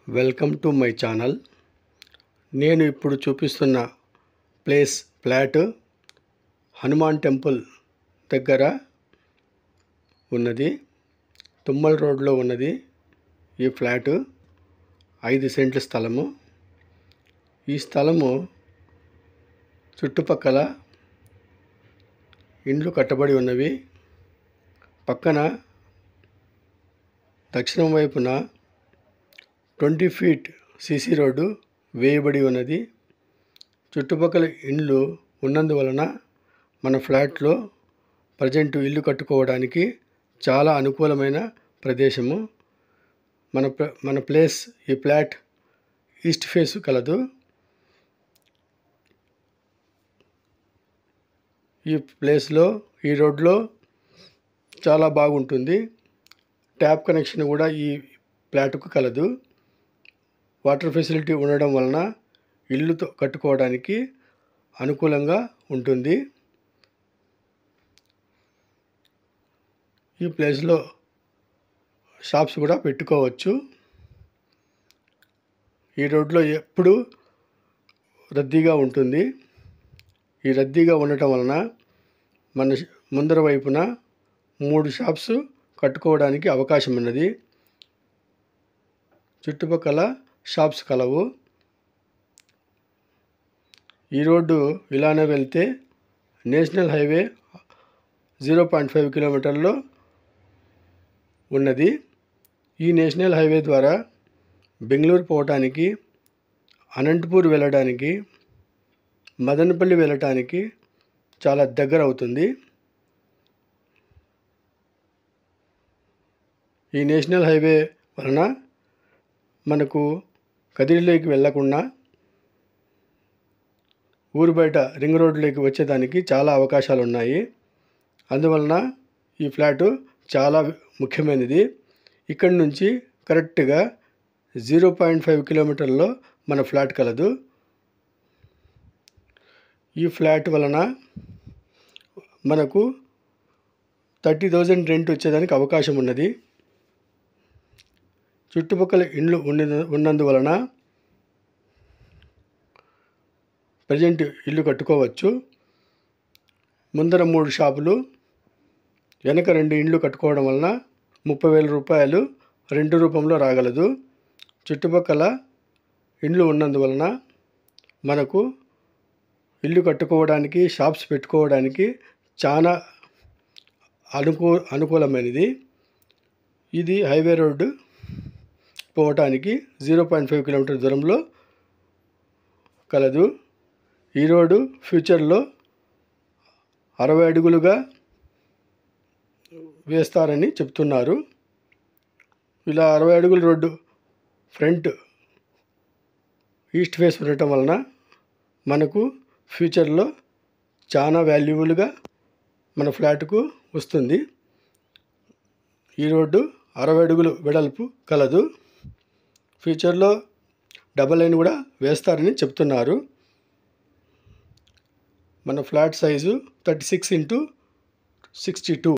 Welcome to my channel. నేను ఇప్పుడు చూపిస్తున్న ఫ్లాట్ హనుమాన్ టెంపుల్ దగ్గర ఉన్నది. తుమ్మల్ రోడ్లో ఉన్నది. ఈ ఫ్లాట్ 5 సెంట్ల స్థలము. ఈ స్థలము చుట్టుపక్కల ఇండ్లు కట్టబడి ఉన్నవి. పక్కన దక్షిణం వైపున 20 ఫీట్ సీసీ రోడ్డు వేయబడి ఉన్నది. చుట్టుపక్కల ఇండ్లు ఉన్నందువలన మన ఫ్లాట్లో ప్రజెంట్ ఇల్లు కట్టుకోవడానికి చాలా అనుకూలమైన ప్రదేశము. ఈ ఫ్లాట్ ఈస్ట్ ఫేస్ కలదు. ఈ రోడ్లో చాలా బాగుంటుంది. ట్యాప్ కనెక్షన్ కూడా ఈ ఫ్లాట్కు కలదు. వాటర్ ఫెసిలిటీ ఉండడం వలన ఇల్లుతో కట్టుకోవడానికి అనుకూలంగా ఉంటుంది. ఈ ప్లేస్లో షాప్స్ కూడా పెట్టుకోవచ్చు. ఈ రోడ్లో ఎప్పుడూ రద్దీగా ఉంటుంది. ఈ రద్దీగా ఉండటం వలన మన ముందర వైపున 3 షాప్స్ కట్టుకోవడానికి అవకాశం ఉన్నది. చుట్టుపక్కల షాప్స్ కలవు. ఈ రోడ్డు ఇలానే వెళ్తే నేషనల్ హైవే 0.5 కిలోమీటర్లో ఉన్నది. ఈ నేషనల్ హైవే ద్వారా బెంగళూరు పోవటానికి, అనంతపూర్ వెళ్ళడానికి, మదనపల్లి వెళ్ళటానికి చాలా దగ్గర అవుతుంది. ఈ నేషనల్ హైవే వలన మనకు కదిరిలోకి వెళ్ళకుండా ఊరు బయట రింగ్ రోడ్లోకి వచ్చేదానికి చాలా అవకాశాలు ఉన్నాయి. అందువలన ఈ ఫ్లాటు చాలా ముఖ్యమైనది. ఇక్కడి నుంచి కరెక్ట్గా 0.5 కిలోమీటర్లో మన ఫ్లాట్ కలదు. ఈ ఫ్లాట్ వలన మనకు 30,000 రెంట్ వచ్చేదానికి అవకాశం ఉన్నది. చుట్టుపక్కల ఇండ్లు ఉన్నందువలన ప్రజెంట్ ఇల్లు కట్టుకోవచ్చు. ముందర 3 షాపులు, వెనక 2 ఇండ్లు కట్టుకోవడం వలన 30,000 రూపాయలు రెంట్ రూపంలో రాగలదు. చుట్టుపక్కల ఇండ్లు ఉన్నందువలన మనకు ఇల్లు కట్టుకోవడానికి, షాప్స్ పెట్టుకోవడానికి చాలా అనుకూలమైనది. ఇది హైవే రోడ్డు పోవటానికి 0.5 కిలోమీటర్ దూరంలో కలదు. ఈ రోడ్డు ఫ్యూచర్లో 60 అడుగులుగా వేస్తారని చెప్తున్నారు. ఇలా 60 అడుగుల రోడ్డు ఫ్రంట్ ఈస్ట్ ఫేస్ ఉండటం వలన మనకు ఫ్యూచర్లో చాలా వాల్యుబుల్గా మన ఫ్లాట్కు వస్తుంది. ఈ రోడ్డు 60 అడుగులు వెడల్పు కలదు. ఫ్యూచర్లో డబల్ లైన్ కూడా వేస్తారని చెప్తున్నారు. మన ఫ్లాట్ సైజు 36x62.